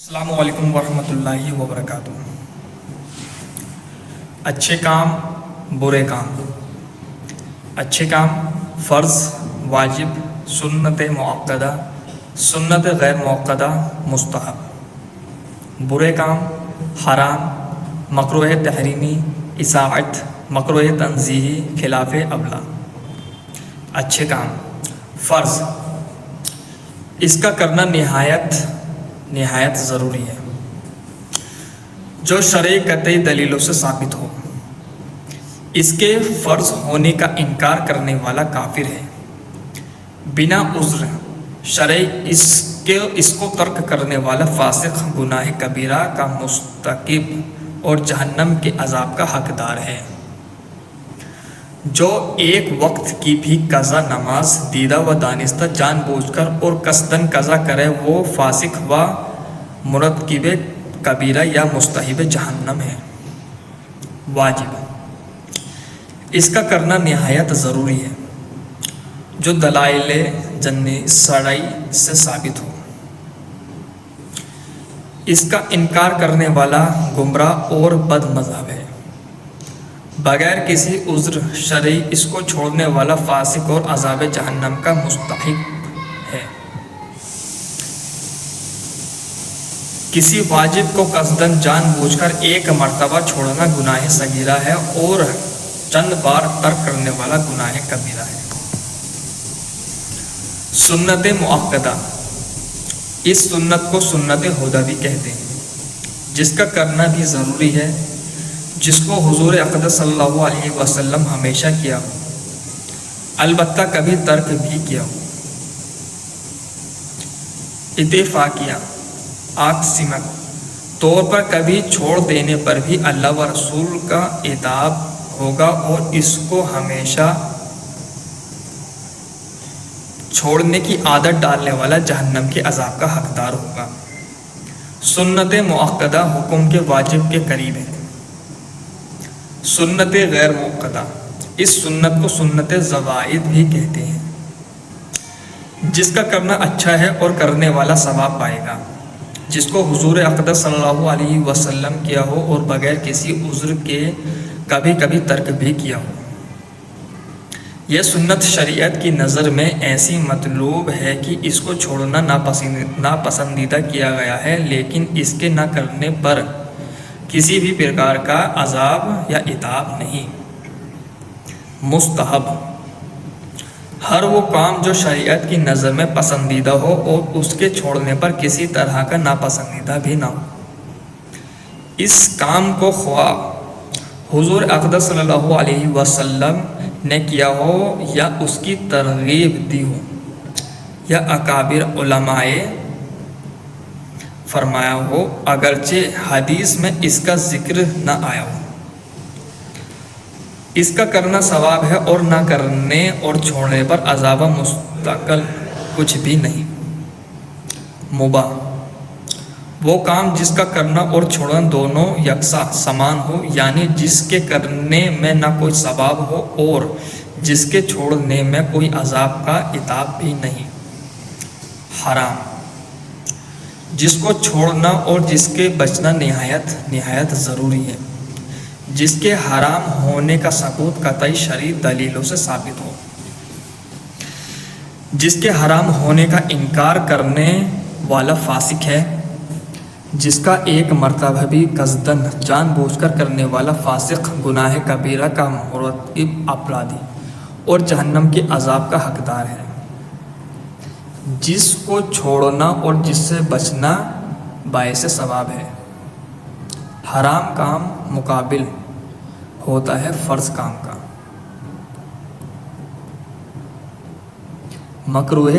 السلام علیکم ورحمۃ اللہ وبرکاتہ۔ اچھے کام، برے کام۔ اچھے کام فرض، واجب، سنت مؤکدہ، سنت غیر مؤکدہ، مستحب۔ برے کام حرام، مکروہ تحریمی، اطاعت، مکروہ تنزیہی، خلاف اولا۔ اچھے کام فرض، اس کا کرنا نہایت ضروری ہے، جو شرعی قطعی دلیلوں سے ثابت ہو۔ اس کے فرض ہونے کا انکار کرنے والا کافر ہے، بنا عذر شرعی اس کو ترک کرنے والا فاسق، گناہ کبیرہ کا مرتکب اور جہنم کے عذاب کا حقدار ہے۔ جو ایک وقت کی بھی قضا نماز دیدہ و دانستہ جان بوجھ کر اور قصداً قضا کرے، وہ فاسق و مرتکب کبیرہ یا مستحب جہنم ہے۔ واجب، اس کا کرنا نہایت ضروری ہے، جو دلائل شرعی سے ثابت ہو۔ اس کا انکار کرنے والا گمراہ اور بد مذہب ہے، بغیر کسی عذر شرعی اس کو چھوڑنے والا فاسق اور عذاب جہنم کا مستحق ہے۔ کسی واجب کو قصداً جان بوجھ کر ایک مرتبہ چھوڑنا گناہ صغیرہ ہے اور چند بار ترک کرنے والا گناہ کبیرہ ہے۔ سنت مؤکدہ، اس سنت کو سنت ہدیٰ بھی کہتے ہیں، جس کا کرنا بھی ضروری ہے، جس کو حضور اقدس صلی اللہ علیہ وسلم ہمیشہ کیا ہو، البتہ کبھی ترک بھی کیا ہو۔ اتفاقیہ عاقسمت طور پر کبھی چھوڑ دینے پر بھی اللہ و رسول کا عتاب ہوگا اور اس کو ہمیشہ چھوڑنے کی عادت ڈالنے والا جہنم کے عذاب کا حقدار ہوگا۔ سنت مؤکدہ حکم کے واجب کے قریب ہے۔ سنت غیر مؤکدہ، اس سنت کو سنت زوائد بھی کہتے ہیں، جس کا کرنا اچھا ہے اور کرنے والا ثواب پائے گا، جس کو حضور اقدس صلی اللہ علیہ وسلم کیا ہو اور بغیر کسی عذر کے کبھی کبھی ترک بھی کیا ہو۔ یہ سنت شریعت کی نظر میں ایسی مطلوب ہے کہ اس کو چھوڑنا ناپسندیدہ کیا گیا ہے، لیکن اس کے نہ کرنے پر کسی بھی پرکار کا عذاب یا عتاب نہیں۔ مستحب، ہر وہ کام جو شریعت کی نظر میں پسندیدہ ہو اور اس کے چھوڑنے پر کسی طرح کا ناپسندیدہ بھی نہ ہو۔ اس کام کو خواہ حضور اقدس صلی اللہ علیہ وسلم نے کیا ہو یا اس کی ترغیب دی ہو یا اکابر علماء فرمایا ہو، اگرچہ حدیث میں اس کا ذکر نہ آیا ہو۔ اس کا کرنا ثواب ہے اور نہ کرنے اور چھوڑنے پر عذاب مستقل کچھ بھی نہیں۔ مباح، وہ کام جس کا کرنا اور چھوڑنا دونوں یکساں سمان ہو، یعنی جس کے کرنے میں نہ کوئی ثواب ہو اور جس کے چھوڑنے میں کوئی عذاب کا عتاب بھی نہیں۔ حرام، جس کو چھوڑنا اور جس کے بچنا نہایت ضروری ہے، جس کے حرام ہونے کا ثبوت قطعی شرعی دلیلوں سے ثابت ہو۔ جس کے حرام ہونے کا انکار کرنے والا فاسق ہے، جس کا ایک مرتبہ بھی قصداً جان بوجھ کر کرنے والا فاسق، گناہ کبیرہ کا مرتکب اپرادھی اور جہنم کے عذاب کا حقدار ہے۔ جس کو چھوڑنا اور جس سے بچنا باعث ثواب ہے۔ حرام کام مقابل ہوتا ہے فرض کام کا۔ مکروہ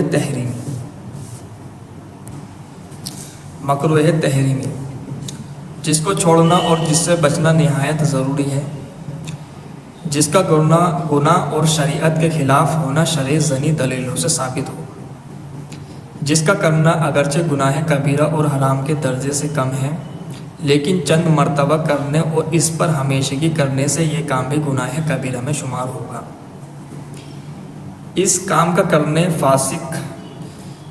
تحریمی، جس کو چھوڑنا اور جس سے بچنا نہایت ضروری ہے، جس کا گناہ اور شریعت کے خلاف ہونا شرعی ذنی دلیلوں سے ثابت ہو۔ جس کا کرنا اگرچہ گناہ کبیرہ اور حرام کے درجے سے کم ہے، لیکن چند مرتبہ کرنے اور اس پر ہمیشگی کرنے سے یہ کام بھی گناہ کبیرہ میں شمار ہوگا۔ اس کام کا کرنے فاسق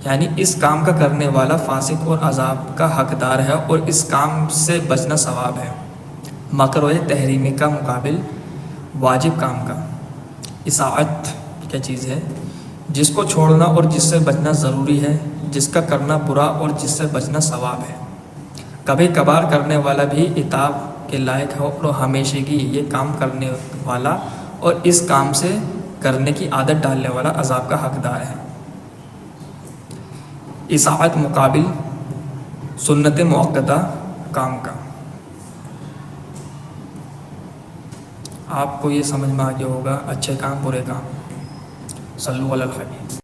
یعنی اس کام کا کرنے والا فاسق اور عذاب کا حقدار ہے اور اس کام سے بچنا ثواب ہے۔ مکروہ تحریمی کا مقابل واجب کام کا۔ اطاعت کیا چیز ہے؟ جس کو چھوڑنا اور جس سے بچنا ضروری ہے، جس کا کرنا برا اور جس سے بچنا ثواب ہے۔ کبھی کبھار کرنے والا بھی عتاب کے لائق ہے اور ہمیشگی یہ کام کرنے والا اور اس کام سے کرنے کی عادت ڈالنے والا عذاب کا حقدار ہے۔ اطاعت مقابل سنت مؤکدہ کام کا۔ آپ کو یہ سمجھ میں آ گیا ہوگا، اچھے کام برے کام۔ صلو علی الحبیب۔